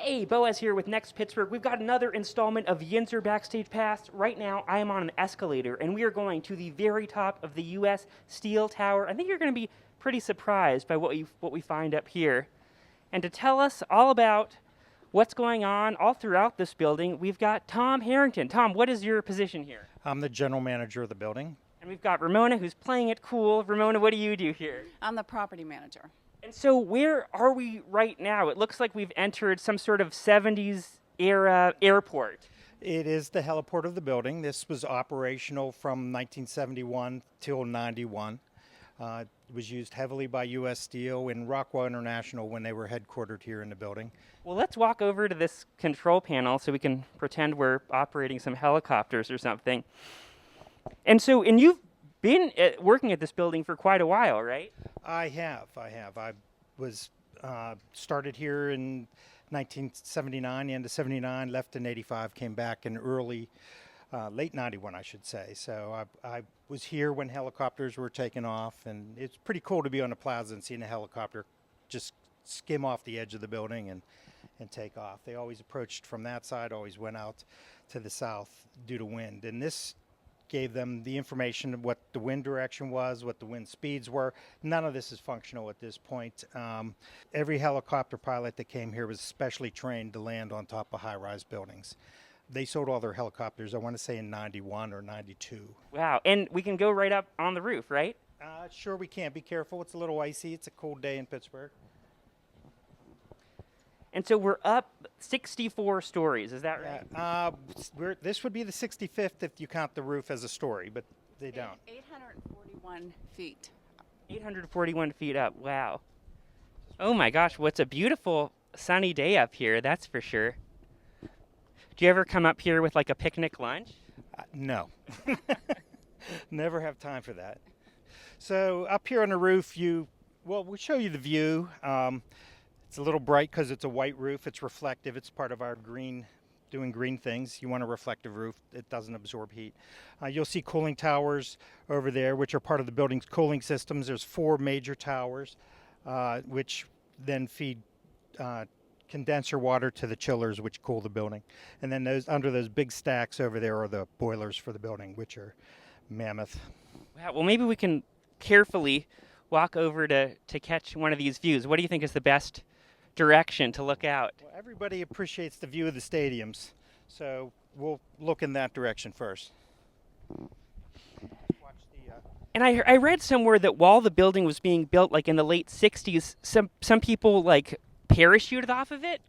Hey, Boaz here with Next Pittsburgh. We've got another installment of Yinzer Backstage Pass. Right now, I am on an escalator, and we are going to the very top of the U.S. Steel Tower. I think you're going to be pretty surprised by what we find up here. And to tell us all about what's going on all throughout this building, we've got Tom Harrington. Tom, what is your position here? I'm the general manager of the building. And we've got Ramona, who's playing it cool. Ramona, what do you do here? I'm the property manager. And so where are we right now? It looks like we've entered some sort of 70s era airport. It is the heliport of the building. This was operational from 1971 till 91. It was used heavily by U.S. Steel and Rockwell International when they were headquartered here in the building. Well, let's walk over to this control panel so we can pretend we're operating some helicopters or something. And you've been working at this building for quite a while, right? I have. I was started here in 1979, the end of 79, left in 85, came back in late 91, I should say. So I was here when helicopters were taking off, and it's pretty cool to be on the plaza and seeing a helicopter just skim off the edge of the building and take off. They always approached from that side, always went out to the south due to wind. And this gave them the information of what the wind direction was, what the wind speeds were. None of this is functional at this point. Every helicopter pilot that came here was specially trained to land on top of high-rise buildings. They sold all their helicopters, I want to say in 91 or 92. Wow, and we can go right up on the roof, right? Sure we can. Be careful, it's a little icy. It's a cold day in Pittsburgh. And so we're up 64 stories, is that right? This would be the 65th if you count the roof as a story, but they don't. 841 feet. 841 feet up, wow. Oh my gosh, what's a beautiful sunny day up here, that's for sure. Do you ever come up here with like a picnic lunch? No. Never have time for that. So up here on the roof, we'll show you the view. It's a little bright because it's a white roof. It's reflective. It's part of our doing green things. You want a reflective roof. It doesn't absorb heat. You'll see cooling towers over there, which are part of the building's cooling systems. There's 4 major towers, which then feed condenser water to the chillers, which cool the building. And then under those big stacks over there are the boilers for the building, which are mammoth. Wow, well maybe we can carefully walk over to catch one of these views. What do you think is the best direction to look out? Well, everybody appreciates the view of the stadiums, so we'll look in that direction first. And I read somewhere that while the building was being built, like in the late 60s, some people like parachuted off of it?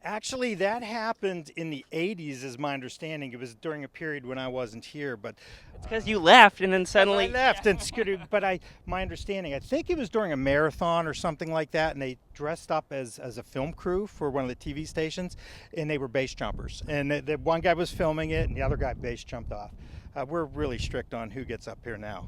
Actually, that happened in the 80s, is my understanding. It was during a period when I wasn't here, but it's because you left and then suddenly I left and scooted. But my understanding, I think it was during a marathon or something like that, and they dressed up as a film crew for one of the TV stations, and they were base jumpers. And the one guy was filming it, and the other guy base jumped off. We're really strict on who gets up here now.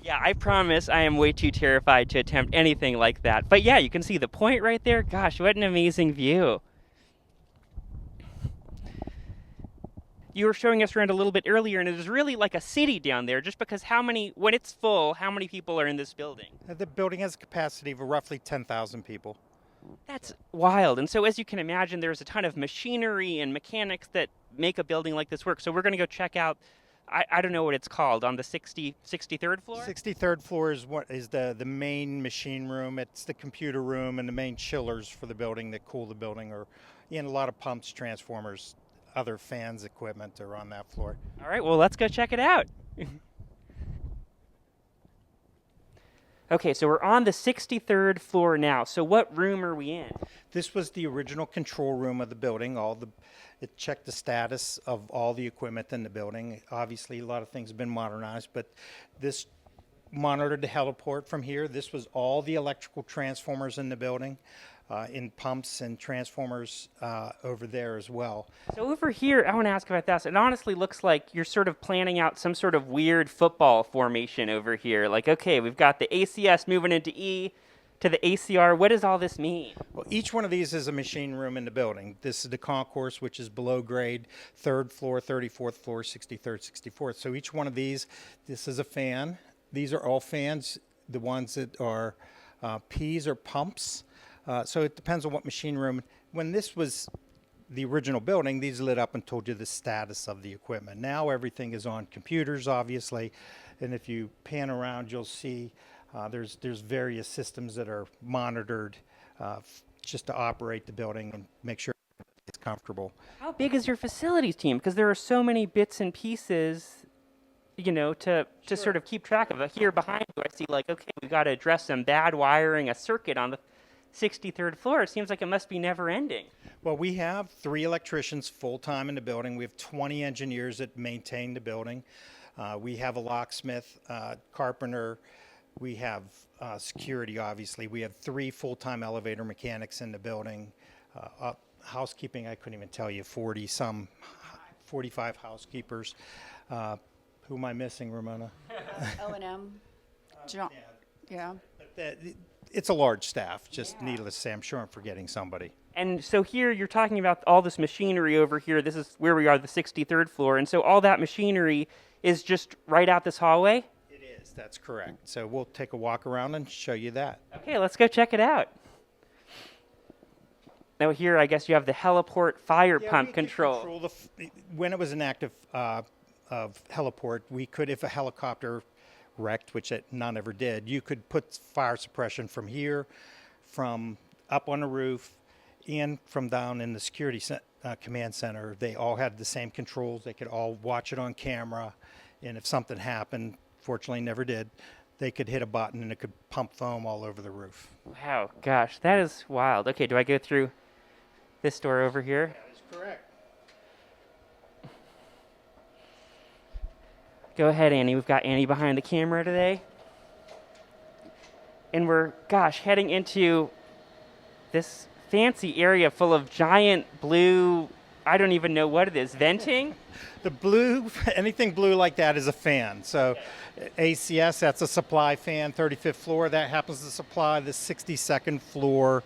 Yeah, I promise I am way too terrified to attempt anything like that. But yeah, you can see the point right there. Gosh, what an amazing view. You were showing us around a little bit earlier, and it is really like a city down there, just because when it's full, how many people are in this building? The building has a capacity of roughly 10,000 people. That's wild. And so as you can imagine, there's a ton of machinery and mechanics that make a building like this work. So we're going to go check out, I don't know what it's called, on the 63rd floor? 63rd floor is the main machine room. It's the computer room and the main chillers for the building that cool the building, or a lot of pumps, transformers, other fans, equipment are on that floor. All right, well, let's go check it out. Okay, so we're on the 63rd floor now. So what room are we in? This was the original control room of the building. It checked the status of all the equipment in the building. Obviously, a lot of things have been modernized, but this monitored the heliport from here. This was all the electrical transformers in the building. In pumps and transformers over there as well. So over here, I want to ask about this. It honestly looks like you're sort of planning out some sort of weird football formation over here. Like, okay, we've got the ACS moving into E to the ACR. What does all this mean? Well, each one of these is a machine room in the building. This is the concourse, which is below grade, 3rd floor, 34th floor, 63rd, 64th. So each one of these, this is a fan. These are all fans. The ones that are Ps are pumps. So it depends on what machine room. When this was the original building, these lit up and told you the status of the equipment. Now everything is on computers, obviously, and if you pan around, you'll see there's various systems that are monitored just to operate the building and make sure it's comfortable. How big is your facilities team? Because there are so many bits and pieces, to sort of keep track of. Here behind you, I see like, okay, we've got to address some bad wiring, a circuit on the 63rd floor. It seems like it must be never ending. Well, we have 3 electricians full-time in the building. We have 20 engineers that maintain the building. We have a locksmith, carpenter. We have security, obviously. We have 3 full-time elevator mechanics in the building. Housekeeping, I couldn't even tell you, 45 housekeepers. Who am I missing, Ramona? O&M. John. Yeah. It's a large staff, just needless to say. I'm sure I'm forgetting somebody. And so here you're talking about all this machinery over here. This is where we are, the 63rd floor. And so all that machinery is just right out this hallway? It is, that's correct. So we'll take a walk around and show you that. Okay, let's go check it out. Now here, I guess you have the heliport fire pump control. When it was an active of heliport, we could, if a helicopter wrecked, which none ever did, you could put fire suppression from here, from up on the roof, and from down in the security command center. They all had the same controls. They could all watch it on camera, and if something happened, fortunately never did, they could hit a button and it could pump foam all over the roof. Wow, gosh, that is wild. Okay, do I go through this door over here? That is correct. Go ahead, Annie. We've got Annie behind the camera today. And we're, heading into this fancy area full of giant blue, I don't even know what it is, venting? The blue, anything blue like that is a fan. So ACS, that's a supply fan, 35th floor. That happens to supply the 62nd floor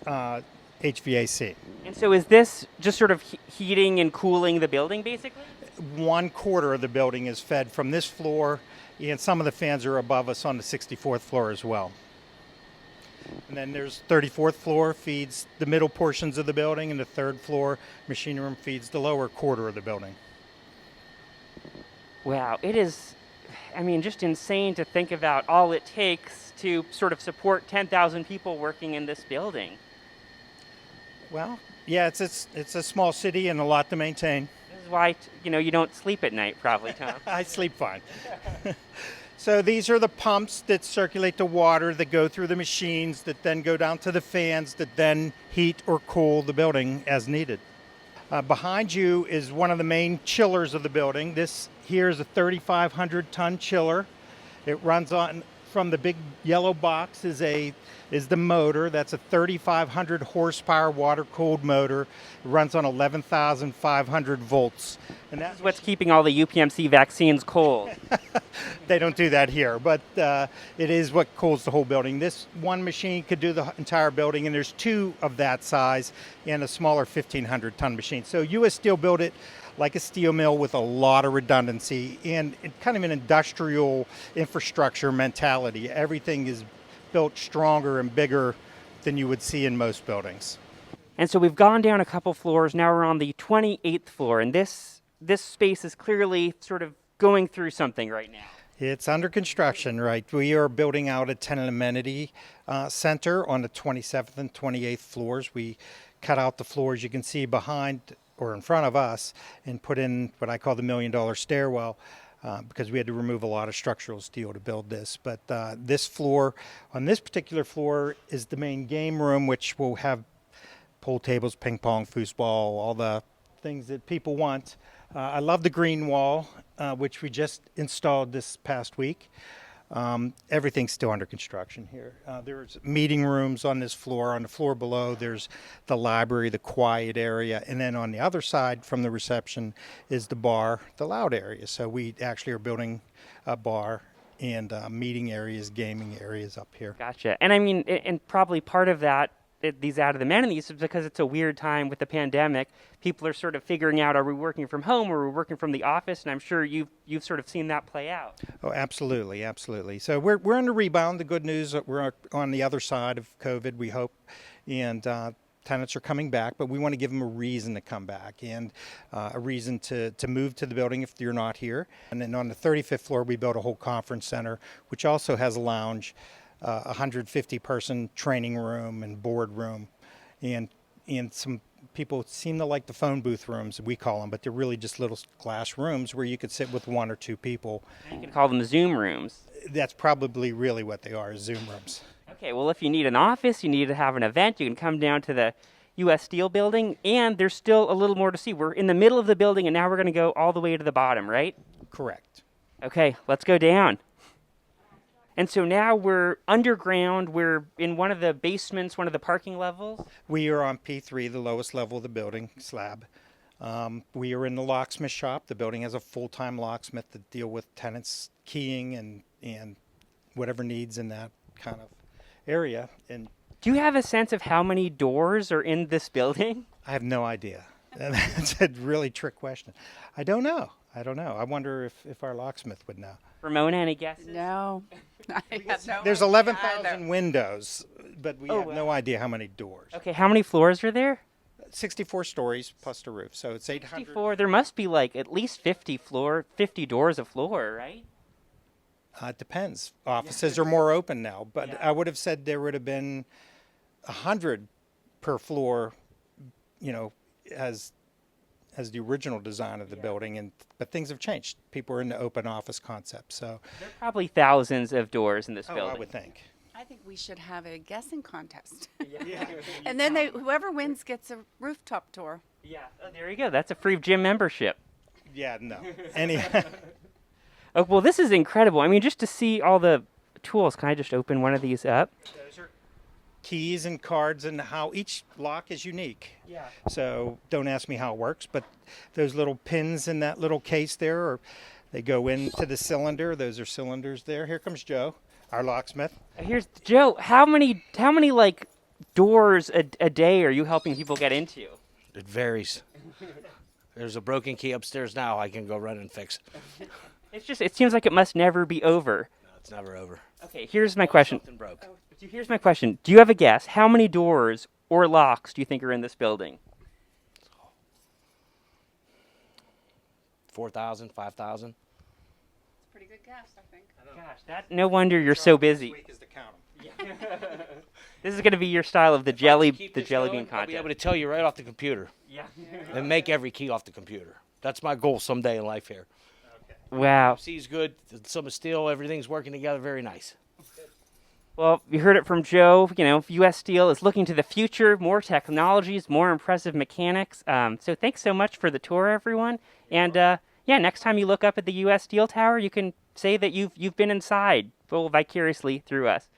HVAC. And so is this just sort of heating and cooling the building, basically? 1/4 of the building is fed from this floor, and some of the fans are above us on the 64th floor as well. And then there's 34th floor feeds the middle portions of the building, and the 3rd floor machine room feeds the lower 1/4 of the building. Wow, it is, just insane to think about all it takes to sort of support 10,000 people working in this building. Well, yeah, it's a small city and a lot to maintain. This is why, you don't sleep at night, probably, Tom. I sleep fine. So these are the pumps that circulate the water that go through the machines that then go down to the fans that then heat or cool the building as needed. Behind you is one of the main chillers of the building. This here is a 3,500 ton chiller. It runs on from the big yellow box is the motor. That's a 3,500 horsepower water-cooled motor. It runs on 11,500 volts. And that's what's keeping all the UPMC vaccines cold. They don't do that here, but it is what cools the whole building. This one machine could do the entire building, and there's 2 of that size and a smaller 1,500 ton machine. So U.S. Steel built it like a steel mill with a lot of redundancy and kind of an industrial infrastructure mentality. Everything is built stronger and bigger than you would see in most buildings. And so we've gone down a couple floors. Now we're on the 28th floor, and this space is clearly sort of going through something right now. It's under construction, right? We are building out a tenant amenity center on the 27th and 28th floors. We cut out the floors you can see behind or in front of us and put in what I call the $1 million stairwell because we had to remove a lot of structural steel to build this. But this floor, on this particular floor, is the main game room, which will have pool tables, ping pong, foosball, all the things that people want. I love the green wall, which we just installed this past week. Everything's still under construction here. There's meeting rooms on this floor. On the floor below, there's the library, the quiet area. And then on the other side from the reception is the bar, the loud area. So we actually are building a bar and meeting areas, gaming areas up here. Gotcha. And and probably part of that, these added amenities, is because it's a weird time with the pandemic. People are sort of figuring out, are we working from home or are we working from the office? And I'm sure you've sort of seen that play out. Oh, absolutely, absolutely. So we're on the rebound. The good news that we're on the other side of COVID, we hope. And tenants are coming back, but we want to give them a reason to come back and a reason to move to the building if you're not here. And then on the 35th floor, we built a whole conference center, which also has a lounge, 150-person training room and board room, and some people seem to like the phone booth rooms, we call them, but they're really just little glass rooms where you could sit with 1 or 2 people. You could call them Zoom rooms. That's probably really what they are, Zoom rooms. Okay, well, if you need an office, you need to have an event, you can come down to the U.S. Steel building, and there's still a little more to see. We're in the middle of the building, and now we're going to go all the way to the bottom, right? Correct. Okay, let's go down. And so now we're underground. We're in one of the basements, one of the parking levels. We are on P3, the lowest level of the building, slab. We are in the locksmith shop. The building has a full-time locksmith to deal with tenants keying and whatever needs in that kind of area. And Do you have a sense of how many doors are in this building? I have no idea. That's a really trick question. I don't know. I wonder if our locksmith would know. Ramona, any guesses? No. I have no There's idea 11,000 either. windows, but we have wow. no idea how many doors. Okay, how many floors are there? 64 stories plus the roof, so it's 800. 64. There must be like at least 50 doors a floor, right? It depends. Offices are more open now, but Yeah. I would have said there would have been 100 per floor, as the original design of the building, but things have changed. People are in the open office concept, so There are probably thousands of doors in this building. I would think. I think we should have a guessing contest. And then whoever wins gets a rooftop tour. Yeah. Oh, there you go. That's a free gym membership. Yeah, no. Oh, well, this is incredible. I mean, just to see all the tools. Can I just open one of these up? Those are keys and cards, and how each lock is unique. Yeah. So don't ask me how it works, but those little pins in that little case there, they go into the cylinder. Those are cylinders there. Here comes Joe, our locksmith. Here's Joe. How many like doors a day are you helping people get into? It varies. There's a broken key upstairs now. I can go run and fix it. It seems like it must never be over. No, it's never over. Okay, here's my question. Something broke. Here's my question. Do you have a guess? How many doors or locks do you think are in this building? 4,000, 5,000. Pretty good guess, I think. Gosh, no wonder you're so busy. This week is to count 'em. This is going to be your style of the jelly Keep bean this going, contest. I'll be able to tell you right off the computer Yeah. and make every key off the computer. That's my goal someday in life here. Wow. C's good. Some is steel. Everything's working together. Very nice. Well, you heard it from Joe. U.S. Steel is looking to the future, more technologies, more impressive mechanics. So thanks so much for the tour, everyone. And next time you look up at the U.S. Steel Tower, you can say that you've been inside, vicariously through us.